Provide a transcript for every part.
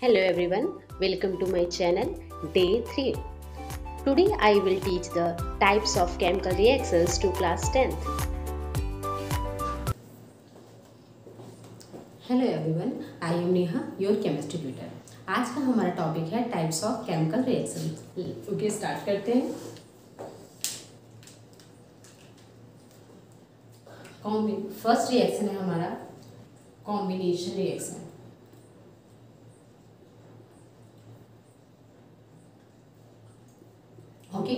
Hello everyone, welcome to my channel Day 3. Today I will teach the types of chemical reactions to class 10th. Hello everyone, I am Neha, your chemistry tutor. आज का हमारा topic है types of chemical reaction. Okay, start करते हैं। First reaction है हमारा combination reaction. Okay,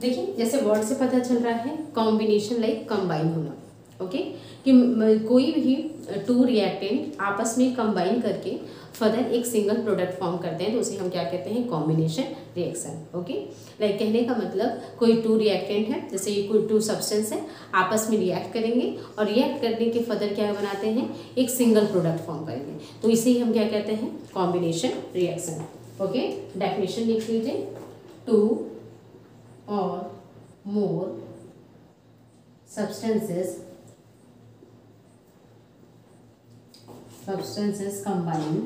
देखिए जैसे वर्ड से पता चल रहा है कॉम्बिनेशन लाइक कंबाइन होना। ओके, कि कोई भी टू रिएक्टेंट आपस में कंबाइन करके फर्दर एक सिंगल प्रोडक्ट फॉर्म करते हैं तो उसे हम क्या कहते हैं, कॉम्बिनेशन रिएक्शन। ओके, लाइक कहने का मतलब कोई टू रिएक्टेंट है, जैसे ये कोई टू सब्सटेंस है, आपस में रिएक्ट करेंगे और रिएक्ट करने के फर्दर क्या बनाते हैं, एक सिंगल प्रोडक्ट फॉर्म करेंगे तो इसे ही हम क्या कहते हैं, कॉम्बिनेशन रिएक्शन। ओके, डेफिनेशन लिख लीजिए, two or more substances combine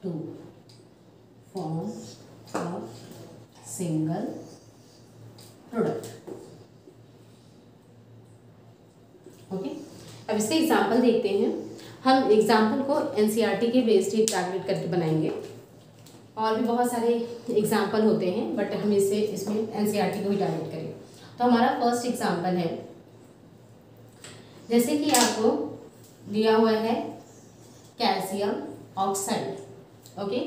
to form a single product. Okay, अब इसका एग्जाम्पल देखते हैं। हम एग्जाम्पल को एनसीईआरटी के बेस्ड ही टारगेट करके बनाएंगे। और भी बहुत सारे एग्जाम्पल होते हैं बट हम इसमें एनसीईआरटी को ही टारगेट करें। तो हमारा फर्स्ट एग्जाम्पल है, जैसे कि आपको दिया हुआ है calcium oxide. Okay,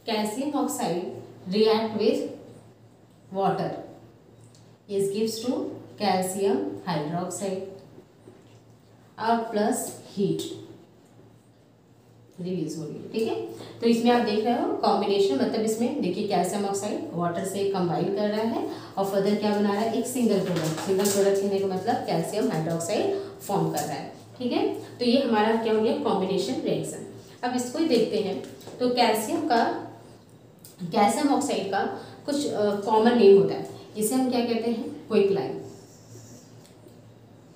calcium oxide react with water is gives to calcium hydroxide और प्लस हीट रिलीज हो रही है। ठीक है, तो इसमें आप देख रहे हो कॉम्बिनेशन, मतलब इसमें देखिए कैल्शियम ऑक्साइड वाटर से कंबाइन कर रहा है और फर्दर क्या बना रहा है, एक सिंगल प्रोडक्ट। सिंगल प्रोडक्ट कहने का मतलब कैल्शियम हाइड्रोक्साइड फॉर्म कर रहा है। ठीक है, तो ये हमारा क्या हो गया, कॉम्बिनेशन रिएक्शन। अब इसको ही देखते हैं। तो कैल्शियम ऑक्साइड का कुछ कॉमन नेम होता है, इसे हम क्या कहते हैं, क्विकलाइन।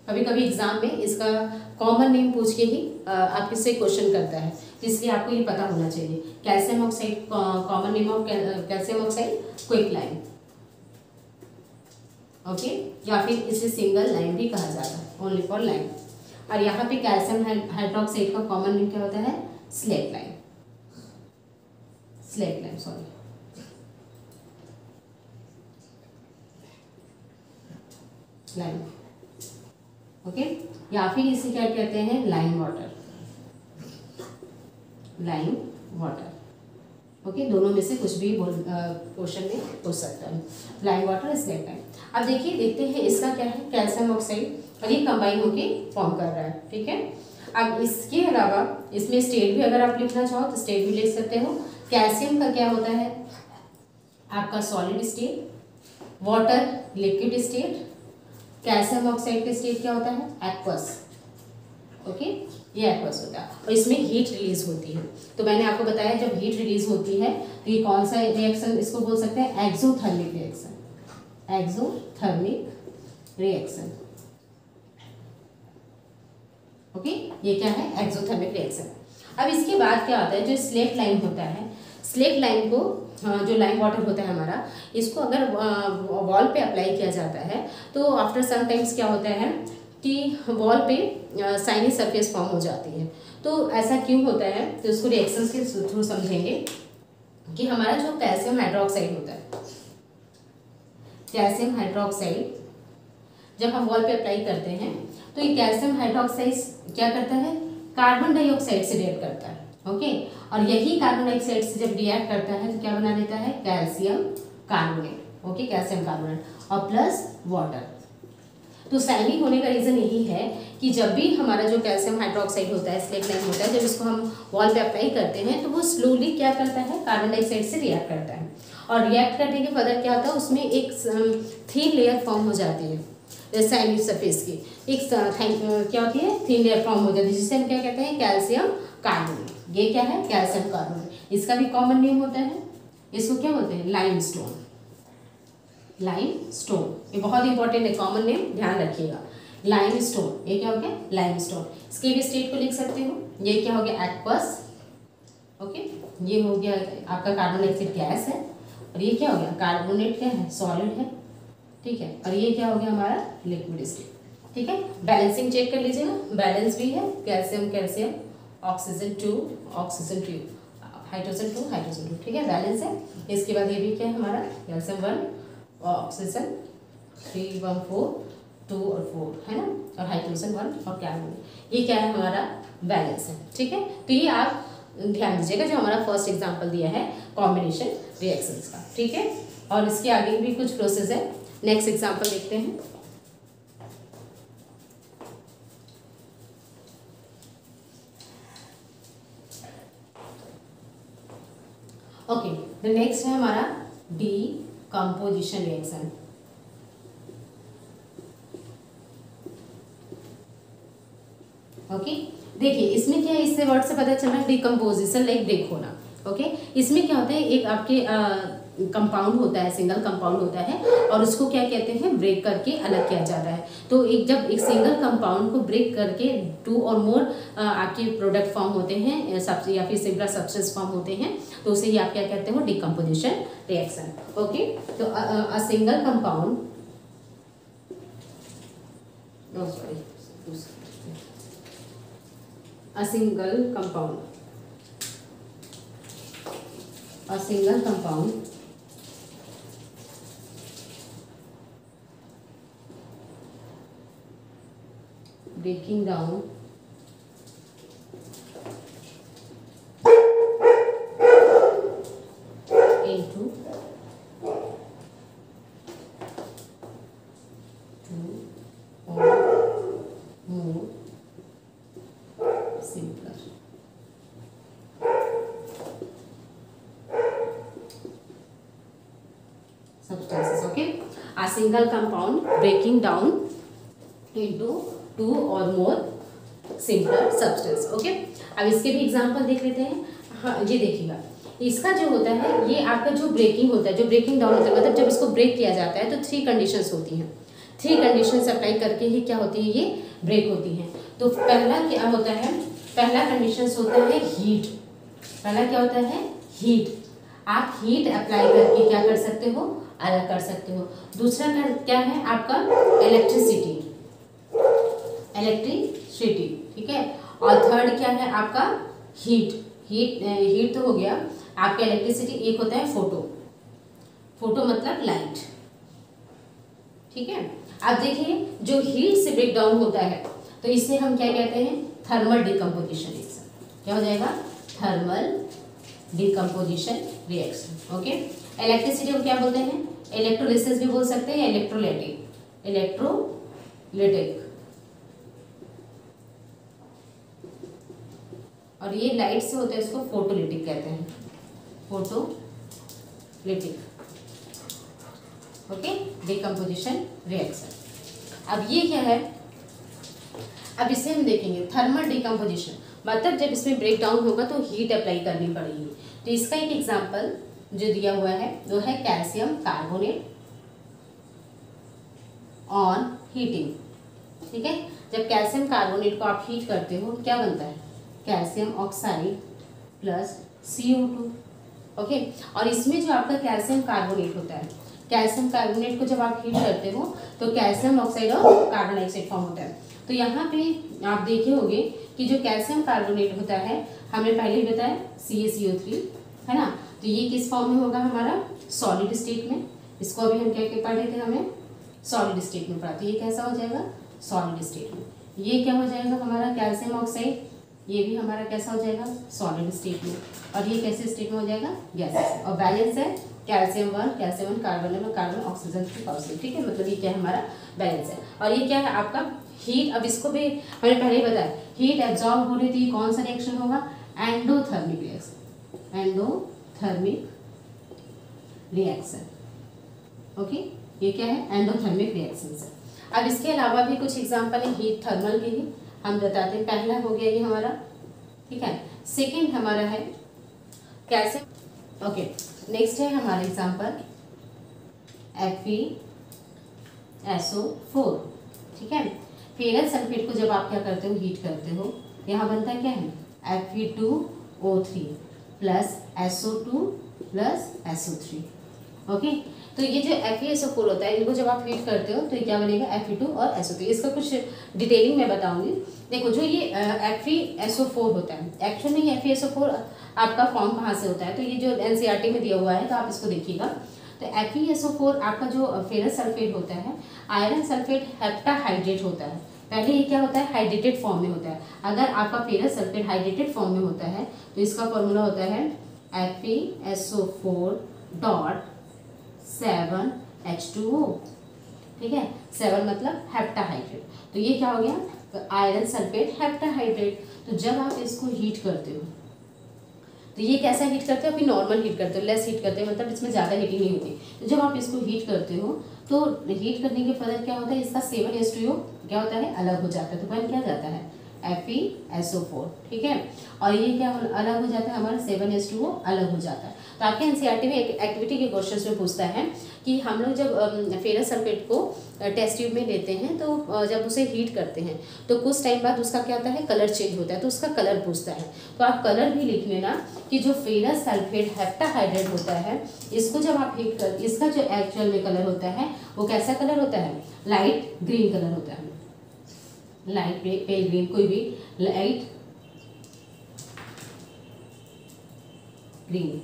कभी कभी एग्जाम में इसका कॉमन नेम पूछ के ही आपके से क्वेश्चन करता है, इसलिए आपको ये पता होना चाहिए। Calcium oxide, common name of calcium oxide quicklime. Okay, या फिर इसे सिंगल लाइन भी कहा जाता है, ओनली फॉर लाइन। और यहाँ पे कैल्शियम हाइड्रोक्साइड का कॉमन नेम क्या होता है, slaked lime. Slaked lime, sorry, line. Okay, या फिर इसे क्या कहते हैं, line water. Line water. Okay, दोनों में से कुछ भी क्वेश्चन में पूछ सकता है, लाइन वाटर, स्लेट लाइन। अब देखते हैं इसका क्या है, कैल्शियम ऑक्साइड और ये कंबाइन होके फॉर्म कर रहा है। ठीक है, अब इसके अलावा इसमें स्टेट भी अगर आप लिखना चाहो तो स्टेट भी लिख सकते हो। कैल्शियम का क्या होता है आपका, solid state, water liquid state, calcium oxide का स्टेट क्या होता है, एक्वस। ओके, ये एक्वस होता है और इसमें हीट रिलीज होती है। तो मैंने आपको बताया जब हीट रिलीज होती है तो ये कौन सा रिएक्शन इसको बोल सकते हैं, exothermic reaction. Exothermic reaction. Okay, ये क्या है, एक्सोथर्मिक रिएक्शन। अब इसके बाद क्या होता है, जो स्लेट लाइन होता है, स्लेट लाइन को जो लाइन वाटर होता है हमारा, इसको अगर वॉल पे अप्लाई किया जाता है तो आफ्टर सम टाइम्स क्या होता है कि वॉल पे शाइनी सरफेस फॉर्म हो जाती है। तो ऐसा क्यों होता है, तो उसको रिएक्शंस के थ्रू समझेंगे कि हमारा जो कैल्शियम हाइड्रोक्साइड होता है, कैल्शियम हाइड्रोक्साइड जब हम वॉल पे अप्लाई करते हैं तो ये कैल्शियम हाइड्रोक्साइड क्या करता है, कार्बन डाइऑक्साइड से रिएक्ट करता है। ओके, और यही कार्बन डाइऑक्साइड से जब रिएक्ट करता है तो क्या बना देता है, calcium carbonate. Okay, calcium carbonate और प्लस वाटर। तो शाइनिंग होने का रीज़न यही है कि जब भी हमारा जो कैल्शियम हाइड्रोक्साइड होता है, स्लेट लाइन होता है, जब इसको हम वॉल पे अप्लाई करते हैं तो वो स्लोली क्या करता है, कार्बन डाइऑक्साइड से रिएक्ट करता है और रिएक्ट करने के फर्दर क्या होता है, उसमें एक थिन लेयर फॉर्म हो जाती है शाइनी सरफेस की, एक क्या होती है, थिन लेयर फॉर्म हो जाती है, जिसे हम क्या कहते हैं, कैल्शियम कार्बोनेट। ये क्या है, कैल्शियम कार्बोनेट। इसका भी कॉमन नेम होता है, इसको क्या बोलते हैं, लाइमस्टोन। लाइमस्टोन, ये बहुत इंपॉर्टेंट है, कॉमन नेम ध्यान रखिएगा। लाइमस्टोन, ये क्या हो गया लाइमस्टोन। इसके भी स्टेट को लिख सकते हो, ये क्या हो गया एक्वस, ओके, ये हो गया आपका कार्बन डाइऑक्साइड गैस है, और ये क्या हो गया कार्बोनेट क्या है सॉलिड है, ठीक है, और ये क्या हो गया हमारा लिक्विड स्टेट, ठीक है। बैलेंसिंग चेक कर लीजिएगा, बैलेंस भी है, calcium calcium, oxygen 2 oxygen 2, hydrogen 2 hydrogen 2, ठीक है, बैलेंस है। इसके बाद ये भी क्या है हमारा कैल्शियम 1 ऑक्सीजन 3 1 4 2 और 4 है ना, और हाइड्रोजन 1 और कार्बन, ये क्या है हमारा बैलेंस है, ठीक है। तो ये आप ध्यान दीजिएगा जो हमारा फर्स्ट एग्जांपल दिया है कॉम्बिनेशन रिएक्शंस का, ठीक है। और इसके आगे भी कुछ प्रोसेस है, नेक्स्ट एग्जांपल देखते हैं। ओके, द नेक्स्ट है हमारा डीकंपोजिशन रिएक्शन। ओके, देखिए इसमें क्या है, इससे वर्ड से पता चल रहा है डिकम्पोजिशन लाइक ब्रेक होना। ओके, इसमें क्या होता है, एक आपके कंपाउंड होता है, सिंगल कंपाउंड होता है, और उसको क्या कहते हैं ब्रेक करके अलग किया जाता है। तो एक जब एक सिंगल कंपाउंड को ब्रेक करके 2 और मोर आपके प्रोडक्ट फॉर्म होते हैं या फिर सिंगल सब्सटेंस फॉर्म होते हैं, तो उसे ही आप क्या कहते हो डिकम्पोजिशन रिएक्शन। ओके, तो a single compound, a single compound breaking down into 2 or more simpler substances. Okay, a single compound breaking down into 2 or more simpler substance. Okay, अब इसके भी एग्जांपल देख लेते हैं। हाँ, ये देखिएगा, इसका जो होता है ये आपका जो ब्रेकिंग होता है, जो ब्रेकिंग डाउन होता है, मतलब जब इसको ब्रेक किया जाता है तो 3 कंडीशंस होती हैं। 3 कंडीशंस अप्लाई करके ही क्या होती है ये ब्रेक होती हैं। तो पहला क्या होता है, पहला कंडीशंस होता है हीट। पहला क्या होता है हीट, आप हीट अप्लाई करके क्या कर सकते हो अलग कर सकते हो। दूसरा क्या है आपका इलेक्ट्रिसिटी, ठीक है। और थर्ड क्या है आपका हीट तो हो गया आपका इलेक्ट्रिसिटी। एक होता है फोटो मतलब लाइट, ठीक है। अब देखिए जो हीट से ब्रेक डाउन होता है तो इसे हम क्या कहते हैं थर्मल डिकम्पोजिशन रिएक्शन। क्या हो जाएगा thermal decomposition reaction. Okay, electricity को क्या बोलते हैं इलेक्ट्रोलिसिस भी बोल सकते हैं, इलेक्ट्रोलिटिक। और ये लाइट से होता है इसको फोटोलिटिक कहते हैं, फोटोलिटिक। Okay, decomposition reaction. अब ये क्या है, अब इसे हम देखेंगे थर्मल डिकम्पोजिशन, मतलब जब इसमें ब्रेक डाउन होगा तो हीट अप्लाई करनी पड़ेगी। तो इसका एक एग्जांपल जो दिया हुआ है वो है कैल्शियम कार्बोनेट ऑन हीटिंग। ठीक है, जब कैल्शियम कार्बोनेट को आप हीट करते हो क्या बनता है calcium oxide plus CO2। Okay, और इसमें जो आपका कैल्शियम कार्बोनेट होता है, कैल्शियम कार्बोनेट को जब आप हीट करते हो तो कैल्शियम ऑक्साइड और कार्बन डाइऑक्साइड फॉर्म होता है। तो यहाँ पे आप देखे होंगे कि जो कैल्शियम कार्बोनेट होता है हमने पहले ही बताया CaCO3 है ना, तो ये किस फॉर्म में होगा हमारा सॉलिड स्टेट में। इसको अभी हम क्या क्या पढ़े थे, हमें सॉलिड स्टेट में पढ़ा, तो ये कैसा हो जाएगा सॉलिड स्टेट में। ये क्या हो जाएगा हमारा कैल्शियम ऑक्साइड, ये भी हमारा कैसा हो जाएगा सॉलिड स्टेट में, और ये कैसे स्टेट में हो जाएगा गैसेस। और बैलेंस है कैल्शियम 1 कार्बन ऑक्सीजन 2। ठीक है, मतलब ये क्या है हमारा बैलेंस है। और ये क्या है आपका हीट, अब इसको भी हमने पहले ही बताया हीट एब्जॉर्ब हो रही थी, कौन सा रिएक्शन होगा endothermic reaction, endothermic reaction. Okay, ये क्या है एंडोथर्मिक रिएक्शन है। अब इसके अलावा भी कुछ एग्जांपल है हीट थर्मल के ही हम बताते हैं। पहला हो गया ये हमारा, ठीक है। सेकंड हमारा है कैसे, ओके, नेक्स्ट है हमारा एग्जांपल FeSO4। ठीक है, फेरस सल्फेट को जब आप क्या करते हो, हीट करते हो, यहाँ बनता है क्या है, Fe2O3 plus SO2 plus SO3। Okay, तो ये जो FeSO4 होता है, इनको जब आप हीट करते हो तो ये क्या बनेगा, Fe2 और SO3। इसका कुछ डिटेलिंग मैं बताऊंगी। देखो जो ये FeSO4 होता है, एक्चुअल में ये FeSO4 आपका फॉर्म कहाँ से होता है, तो ये जो NCERT में दिया हुआ है, तो आप इसको देखिएगा। तो FeSO4 आपका जो फेरस सल्फेट होता है, आयरन सल्फेट हेप्टाहाइड्रेट होता है। पहले ये क्या होता है, हाइड्रेटेड फॉर्म में होता है। अगर आपका फेरस सल्फेट हाइड्रेटेड फॉर्म में होता है तो इसका फॉर्मूला होता है FeSO4 डॉट 7H2O। ठीक है, 7 मतलब हेप्टाहाइड्रेट, तो ये क्या हो गया, आयरन सल्फेट हेप्टाहाइड्रेट। तो जब आप इसको हीट करते हो तो ये कैसा हीट करते हो, अभी नॉर्मल हीट करते हो, लेस हीट करते हो, मतलब इसमें ज़्यादा हीटिंग नहीं होती। तो जब आप इसको हीट करते हो तो हीट करने के फर्दर क्या होता है, इसका 7H2O क्या होता है, अलग हो जाता है, तो बन क्या जाता है, FeSO4। ठीक है, और ये क्या अलग हो जाता है, हमारा 7H2O अलग हो जाता है। तो आपके NCERT में एक एक्टिविटी के क्वेश्चंस में पूछता है कि हम लोग जब फेरस सल्फेट को टेस्ट ट्यूब में लेते हैं तो जब उसे हीट करते हैं तो कुछ टाइम बाद उसका क्या होता है, कलर चेंज होता है, तो उसका कलर पूछता है। तो आप कलर भी लिख लेना कि जो फेरस सल्फेट हेप्टाहाइड्रेट होता है, इसको जब आप हीट कर, इसका जो एक्चुअल में कलर होता है वो कैसा कलर होता है, लाइट ग्रीन कलर होता है, लाइट पेल ग्रीन, कोई भी लाइट ग्रीन।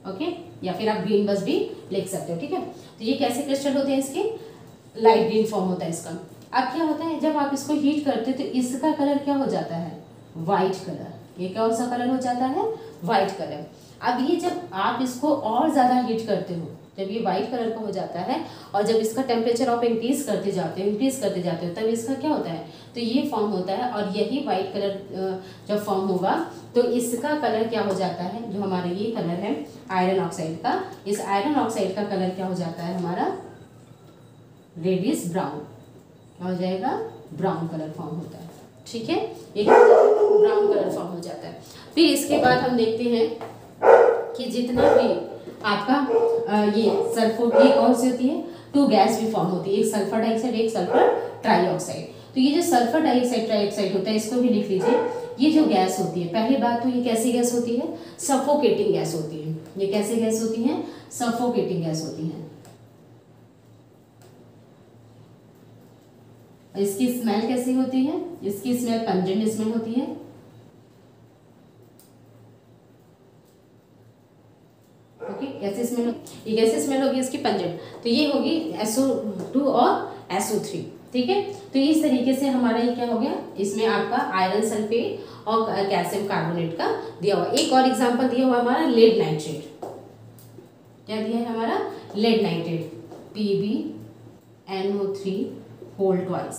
ओके, या फिर आप ग्रीन बस भी लिख सकते हो। ठीक है, तो ये कैसे क्रिस्टल होते हैं, इसके लाइट ग्रीन फॉर्म होता है इसका। अब क्या होता है, जब आप इसको हीट करते हो तो इसका कलर क्या हो जाता है, वाइट कलर। ये क्या सा कलर हो जाता है, वाइट कलर। अब ये जब आप इसको और ज़्यादा हीट करते हो, जब ये वाइट कलर का हो जाता है और जब इसका टेम्परेचर आप इंक्रीज करते जाते हो तब इसका क्या होता है, तो ये फॉर्म होता है। और यही वाइट कलर जब फॉर्म होगा तो इसका कलर क्या हो जाता है, जो हमारा ये कलर है आयरन ऑक्साइड का, इस आयरन ऑक्साइड का कलर क्या हो जाता है हमारा, रेडिश ब्राउन। क्या हो जाएगा, ब्राउन कलर फॉर्म होता है। ठीक है, ये ब्राउन कलर फॉर्म हो जाता है। फिर इसके बाद हम देखते हैं कि जितना भी आपका ये सल्फर, ये कौन सी होती है, 2 गैस भी फॉर्म होती है, एक सल्फर डाइऑक्साइड, एक सल्फर ट्राइऑक्साइड। तो ये जो सल्फर डाइऑक्साइड ट्राइऑक्साइड होता है, इसको भी लिख लीजिए। ये जो गैस होती है, पहली बात तो ये कैसी गैस होती है, सफोकेटिंग गैस होती है। ये कैसी गैस होती है, सफोकेटिंग गैस होती है। इसकी स्मेल कैसी होती है, इसकी स्मेल पंजेंट स्मेल होती है। ओके, कैसे स्मेल, ये कैसे स्मेल होगी इसकी, पंजेंट। तो ये होगी SO2 और SO3। ठीक है, तो इस तरीके से हमारा ये क्या हो गया, इसमें आपका आयरन सल्फेट और कैल्शियम कार्बोनेट का दिया हुआ। एक और एग्जांपल दिया हुआ हमारा लेड नाइट्रेट। क्या दिया है हमारा, lead nitrate, PbNO3 whole twice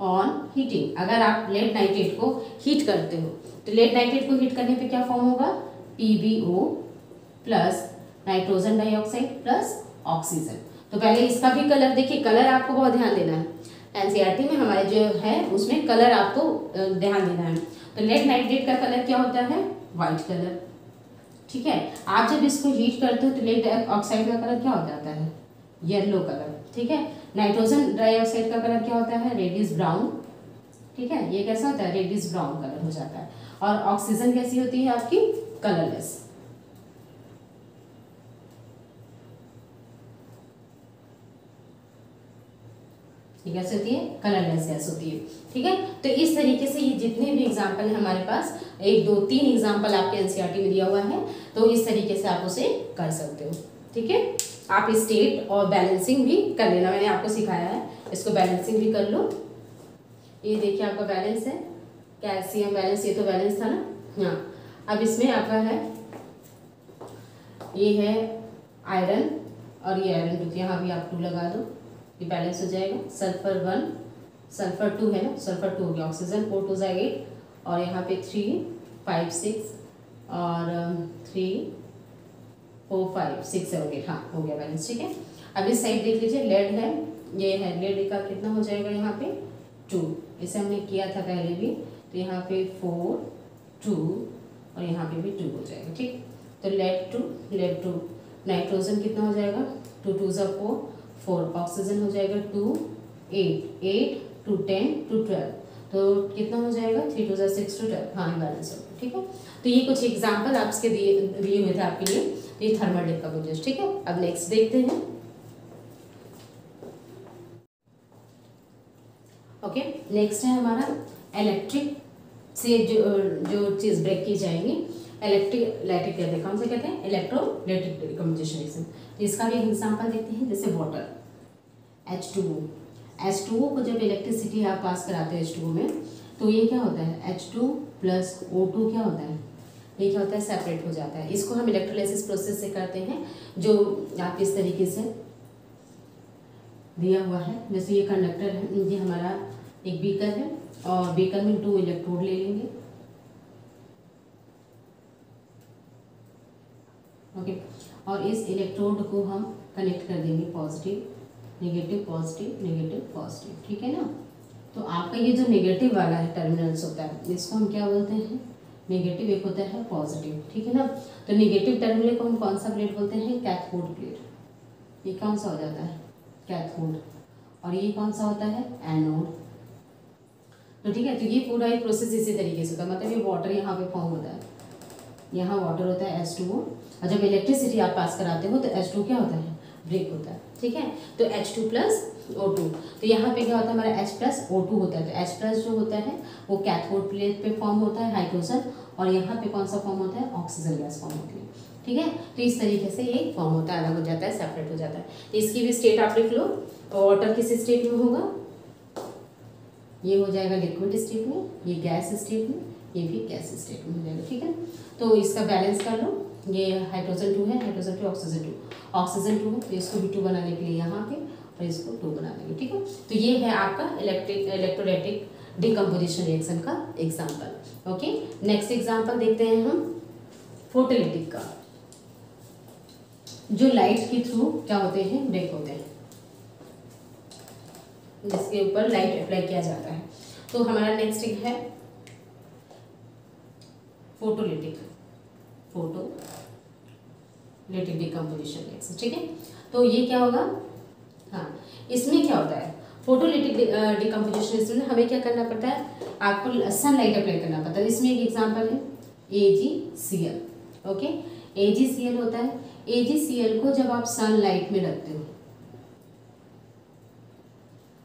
on heating. अगर आप लेड नाइट्रेट को हीट करते हो तो लेड नाइट्रेट को हीट करने पे क्या फॉर्म होगा, PbO plus nitrogen dioxide plus oxygen. तो पहले इसका भी कलर देखिए, कलर आपको बहुत ध्यान देना है। NCERT में हमारे जो है उसमें कलर आपको ध्यान देना है। तो लेड नाइट्रेट का कलर क्या होता है, वाइट कलर। ठीक है, आप जब इसको हीट करते हो तो लेड ऑक्साइड का कलर क्या हो जाता है, येलो कलर। ठीक है, नाइट्रोजन डाइऑक्साइड का कलर क्या होता है, रेडिश ब्राउन। ठीक है, ये कैसा होता है, रेडिश ब्राउन कलर हो जाता है। और ऑक्सीजन कैसी होती है आपकी, कलरलेस। ये कैसे होती है, कलरलेस गैस होती है। ठीक है, तो इस तरीके से ये जितने भी एग्जाम्पल है हमारे पास, 1 2 3 एग्जाम्पल आपके NCERT में दिया हुआ है, तो इस तरीके से आप उसे कर सकते हो। ठीक है, आप स्टेट और बैलेंसिंग भी कर लेना, मैंने आपको सिखाया है, इसको बैलेंसिंग भी कर लो। ये देखिए आपका बैलेंस है, कैल्शियम बैलेंस, ये तो बैलेंस था ना। हाँ, अब इसमें आपका है, ये है आयरन और ये आयरन 2, यहाँ भी आप 2 लगा दो, ये बैलेंस हो जाएगा। सल्फर 1, सल्फर 2 है ना, सल्फर 2 हो गया, ऑक्सीजन 4 2 8 और यहाँ पे 3 5 6 और 3 4 5 6 7 8, हाँ हो गया बैलेंस। ठीक है, अब इस साइड देख लीजिए, लेड है, ये है लेड का कितना हो जाएगा यहाँ पे 2, इसे हमने किया था पहले भी, तो यहाँ पे 4 2 और यहाँ पे भी 2 हो जाएगा। ठीक, तो लेड 2, नाइट्रोजन कितना हो जाएगा 2 2 4 4, ऑक्सीजन हो जाएगा 2 8 8 2 10 2 12, तो कितना हो जाएगा 3 2 6 2 12, हाँ बैलेंस हो गया। ठीक है, तो ये कुछ एग्जाम्पल आपके दिए हुए थे आपके लिए, तो ये थर्मल डिकम्पोजिशन। ठीक है, अब नेक्स्ट देखते हैं। ओके, नेक्स्ट है हमारा इलेक्ट्रिक से जो चीज़ ब्रेक की जाएंगी, इलेक्ट्रिक कहते हैं, कौन से कहते हैं, इलेक्ट्रोलाइटिक डिकम्पोजिशन रिएक्शन। तो इसका भी एग्जांपल देखते हैं, जैसे वाटर H2O को जब इलेक्ट्रिसिटी आप पास कराते हैं H2O में, तो ये क्या होता है H2 प्लस O2 क्या होता है, ये क्या होता है, सेपरेट हो जाता है। इसको हम इलेक्ट्रोलाइसिस प्रोसेस से करते हैं, जो आप इस तरीके से दिया हुआ है। जैसे ये कंडक्टर है, ये हमारा एक बीकर है और बीकर में 2 इलेक्ट्रोड ले लेंगे। ओके, और इस इलेक्ट्रोड को हम कनेक्ट कर देंगे positive negative positive negative positive. ठीक है ना, तो आपका ये जो नेगेटिव वाला है टर्मिनल्स होता है, इसको हम क्या बोलते हैं, नेगेटिव, एक होता है पॉजिटिव। ठीक है ना, तो नेगेटिव टर्मिनल को हम कौन सा प्लेट बोलते हैं, कैथोड प्लेट। ये कौन सा हो जाता है, कैथोड, और ये कौन सा होता है, एनोड। तो ठीक है, तो ये पूरा एक प्रोसेस इसी तरीके से होता है, मतलब ये वाटर यहाँ पे फॉर्म होता है, यहाँ वाटर होता है H2O, और जब इलेक्ट्रिसिटी आप पास कराते हो तो H2 क्या होता है, ब्रेक होता है। ठीक है, तो H2 प्लस O2, तो यहाँ पे क्या होता है हमारा H प्लस O2 होता है। तो H प्लस जो होता है वो कैथोड प्लेट पे फॉर्म होता है हाइड्रोजन, और यहाँ पे कौन सा फॉर्म होता है, ऑक्सीजन गैस फॉर्म होती है। ठीक है, तो इस तरीके से ये फॉर्म होता है, अलग हो जाता है, सेपरेट हो जाता है। तो इसकी भी स्टेट आप लिख लो, वाटर किस स्टेट में होगा, ये हो जाएगा लिक्विड स्टेट में, ये गैस स्टेट में, ये भी गैस स्टेट में हो जाएगा। ठीक है, तो इसका बैलेंस कर लो, ये हाइड्रोजन 2 है, हाइड्रोजन 2 ऑक्सीजन 2 है, तो इसको भी 2 बनाने के लिए यहाँ पे, और इसको 2 बना देंगे। ठीक है, तो ये है आपका इलेक्ट्रोलाइटिक डिकम्पोजिशन रिएक्शन का एग्जाम्पल। ओके, नेक्स्ट एग्जाम्पल देखते हैं हम फोटोलिटिक का, जो लाइट के थ्रू क्या होते हैं, ब्रेक होते हैं, जिसके ऊपर लाइट अप्लाई किया जाता है। तो हमारा नेक्स्ट है फोटोलिटिक डिकम्पोजिशन रिएक्शन। ठीक है, तो ये क्या होगा, हाँ, इसमें क्या होता है, फोटोलिटिक डिकम्पोजिशन रिएक्शन में हमें क्या करना पड़ता है, आपको सनलाइट अप्लाई करना पड़ता है। इसमें एक एग्जांपल है AgCl। ओके, AgCl होता है, AgCl को जब आप सनलाइट में रखते हो,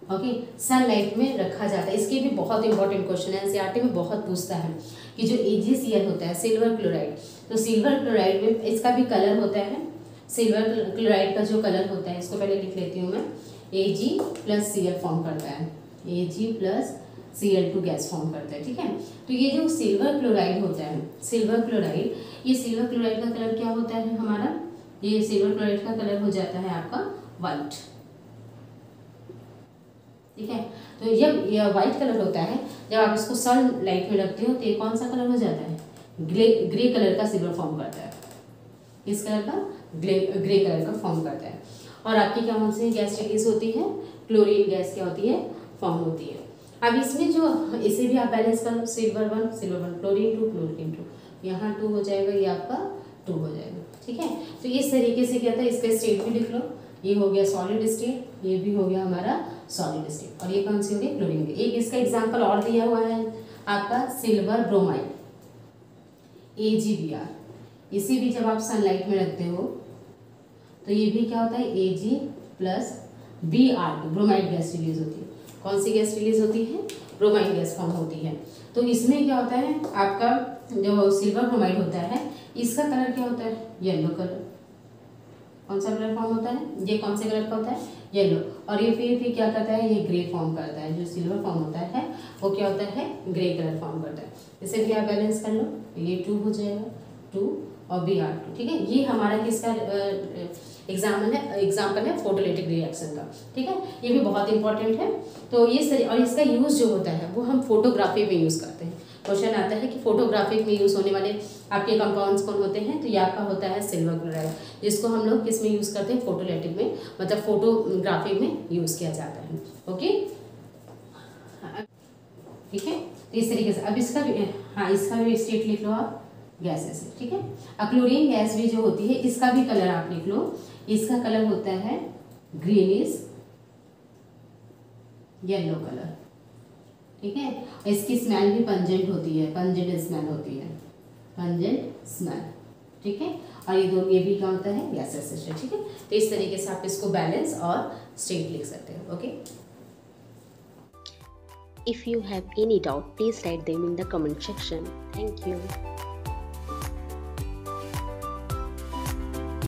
ओके, सनलाइट में रखा जाता है। इसके भी बहुत इंपॉर्टेंट क्वेश्चन है, एनसीईआरटी में बहुत पूछता है कि जो AgCl होता है, सिल्वर क्लोराइड, तो सिल्वर क्लोराइड में इसका भी कलर होता है, सिल्वर क्लोराइड का जो कलर होता है, इसको पहले लिख लेती हूँ मैं, Ag प्लस Cl फॉर्म करता है, Ag plus Cl2 gas form करता है। ठीक है, तो ये जो सिल्वर क्लोराइड होता है, सिल्वर क्लोराइड, ये सिल्वर क्लोराइड का कलर क्या होता है हमारा, ये सिल्वर क्लोराइड का कलर हो जाता है आपका वाइट। ठीक है, तो जब यह वाइट कलर होता है, जब आप इसको सन लाइट में रखते हो तो ये कौन सा कलर हो जाता है, ग्रे कलर का सिल्वर फॉर्म करता है, इस कलर का ग्रे कलर का फॉर्म करता है। और आपकी क्या कौन सी गैस रिलीज होती है, क्लोरीन गैस क्या होती है, फॉर्म होती है। अब इसमें जो, इसे भी आप बैलेंस कर लो, सिल्वर 1 क्लोरीन 2 यहाँ 2 हो जाएगा, ये आपका 2 हो जाएगा। ठीक है, तो इस तरीके से क्या था, इसका स्टेट भी लिख लो, ये हो गया सॉलिड स्टेट, ये भी हो गया हमारा सॉलिड स्टेट, और ये कौन सी हो गई, क्लोरीन। एक इसका एग्जांपल और दिया हुआ है आपका सिल्वर ब्रोमाइड AgBr, इसी भी जब आप सनलाइट में रखते हो तो ये भी क्या होता है, Ag plus Br2, bromide gas release होती है। कौन सी गैस रिलीज होती है, ब्रोमाइड गैस फॉर्म होती है। तो इसमें क्या होता है, आपका जो सिल्वर ब्रोमाइड होता है, इसका कलर क्या होता है, येलो कलर। कौन सा कलर फॉर्म होता है, ये कौन से कलर का होता है, येलो, और ये फिर क्या करता है, ये ग्रे फॉर्म करता है। जो सिल्वर फॉर्म होता है वो क्या होता है, ग्रे कलर फॉर्म करता है। इसे भी आप बैलेंस कर लो, ये 2 हो जाएगा, 2 और Br2। ठीक है, ये हमारा किसका एग्जाम्पल है फोटोलिटिक रिएक्शन का। ठीक है, ये भी बहुत इंपॉर्टेंट है। तो ये और इसका यूज़ जो होता है वो हम फोटोग्राफी में यूज़ करते हैं। क्वेश्चन आता है कि फोटोग्राफी में यूज़ होने वाले आपके कंपाउंड्स कौन होते हैं, तो ये आपका होता है सिल्वर क्लोराइड, जिसको हम लोग किस में यूज़ करते हैं, फोटोलिटिक में, मतलब फोटोग्राफी में यूज़ किया जाता है। ओके, ठीक है, तो इस तरीके से अब इसका भी, हाँ, इसका भी स्टेट लिख लो आप, गैसेस है। ठीक है, क्लोरीन गैस भी जो होती है, इसका भी कलर आप लिख लो, इसका कलर होता है ग्रीनिश येलो कलर। ठीक है। इसकी स्मेल भी पंजेंट होती है, पंजेंट स्मेल होती है, पंजेंट स्मेल, ठीक है। और ये भी क्या होता है, गैसेस है, ठीक है। तो इस तरीके से आप इसको बैलेंस और स्टेट लिख सकते हो, okay. If you have any doubt, please write them in the comment section. Thank you.